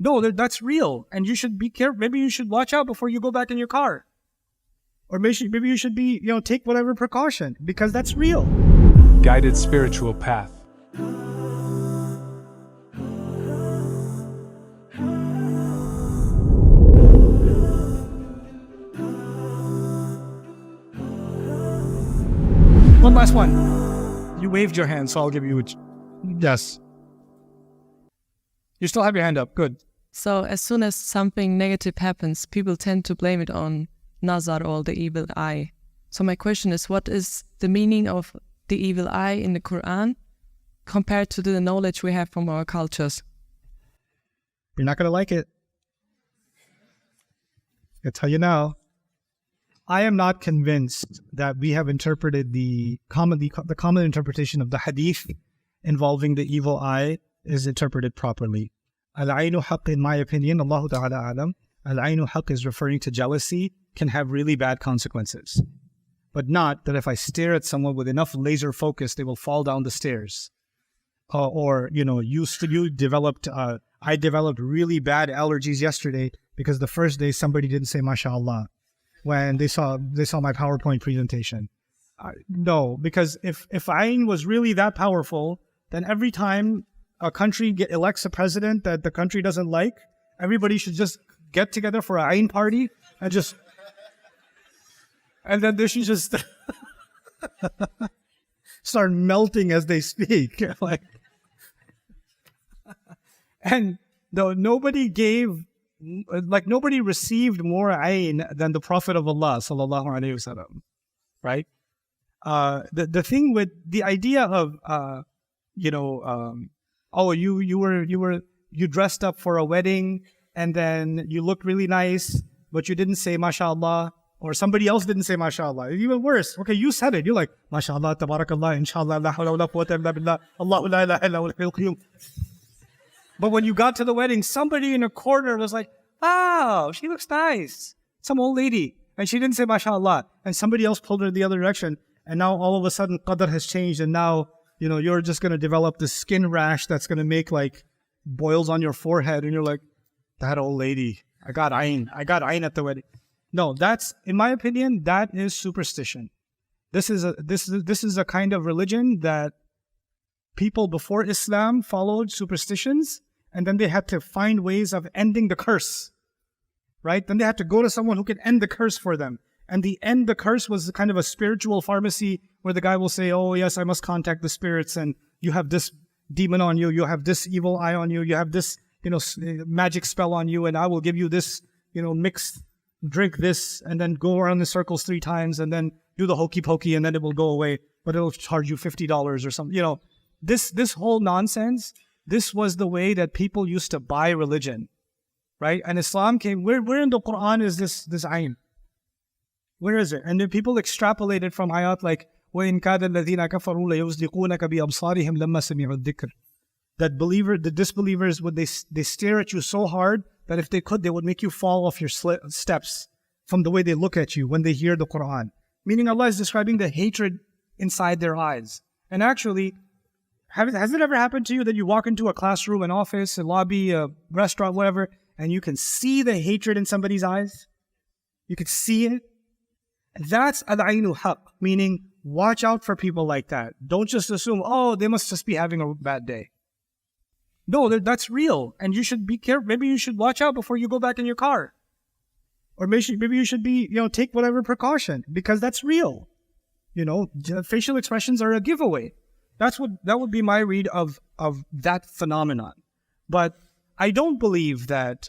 No, that's real. And you should be careful. Maybe you should watch out before you go back in your car. Or maybe you should be, take whatever precaution, because that's real. Guided spiritual path. One last one. You waved your hand, so I'll give you a... Yes. You still have your hand up. Good. So as soon as something negative happens, people tend to blame it on Nazar, or the evil eye. So my question is, what is the meaning of the evil eye in the Quran compared to the knowledge we have from our cultures? You're not going to like it. I'll tell you now. I am not convinced that we have interpreted the common interpretation of the hadith involving the evil eye is interpreted properly. Al-ainu haqq, in my opinion, Allahu ta'ala alam, al-ainu haqq is referring to jealousy, can have really bad consequences. But not that if I stare at someone with enough laser focus, they will fall down the stairs. I developed really bad allergies yesterday because the first day somebody didn't say mashallah when they saw my PowerPoint presentation. No, because if Ayn was really that powerful, then every time a country elects a president that the country doesn't like, everybody should just get together for an Ayn party and then they should just start melting as they speak. And though nobody received more ayn than the Prophet of Allah, sallallahu alaihi wasallam, right? The thing with the idea of you dressed up for a wedding and then you looked really nice, but you didn't say mashallah, or somebody else didn't say mashallah. Even worse, okay, you said it. You're like mashallah, tabarakallah, inshallah, la hawla wa la quwwata illa billah, Allahu la ilaha illa huwal hayyul qayyum. But when you got to the wedding, somebody in a corner was like, "Wow, she looks nice." Some old lady, and she didn't say mashallah, and somebody else pulled her the other direction, and now all of a sudden qadr has changed, and now you're just going to develop this skin rash that's going to make like boils on your forehead, and you're like, that old lady, I got ayn at the wedding. No, that's, in my opinion, that is superstition. This is a kind of religion that people before Islam followed superstitions, and then they had to find ways of ending the curse, right? Then they had to go to someone who could end the curse for them. And the curse was kind of a spiritual pharmacy where the guy will say, oh yes, I must contact the spirits, and you have this demon on you, you have this evil eye on you, you have this, magic spell on you, and I will give you this, mixed drink this, and then go around in circles 3 times, and then do the hokey pokey, and then it will go away, but it'll charge you $50 or something. This whole nonsense, this was the way that people used to buy religion, right? And Islam came, where in the Quran is this ayn? Where is it? And then people extrapolated from ayat like, وَإِن كَادَ الَّذِينَ كَفَرُوا لَيُزْلِقُونَكَ بِأَبْصَارِهِمْ لَمَّا سَمِعُوا الذِّكْرِ. That the disbelievers, they stare at you so hard that if they could, they would make you fall off your steps from the way they look at you when they hear the Quran. Meaning Allah is describing the hatred inside their eyes. And actually, has it ever happened to you that you walk into a classroom, an office, a lobby, a restaurant, whatever, and you can see the hatred in somebody's eyes? You could see it. That's al-ainu haqq, meaning watch out for people like that. Don't just assume, oh, they must just be having a bad day. No, that's real. And you should be careful. Maybe you should watch out before you go back in your car. Or maybe you should be, take whatever precaution, because that's real. Facial expressions are a giveaway. That would be my read of that phenomenon. But I don't believe that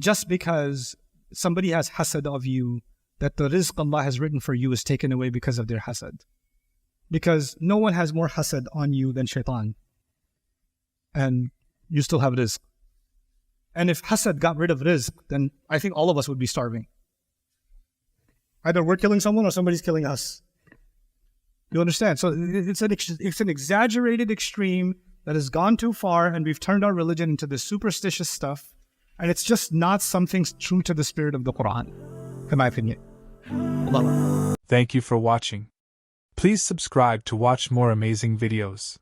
just because somebody has hasad of you, that the rizq Allah has written for you is taken away because of their hasad. Because no one has more hasad on you than shaitan. And you still have rizq. And if hasad got rid of rizq, then I think all of us would be starving. Either we're killing someone or somebody's killing us. You understand? So it's an exaggerated extreme that has gone too far, and we've turned our religion into this superstitious stuff. And it's just not something true to the spirit of the Quran, in my opinion. Allah. Thank you for watching. Please subscribe to watch more amazing videos.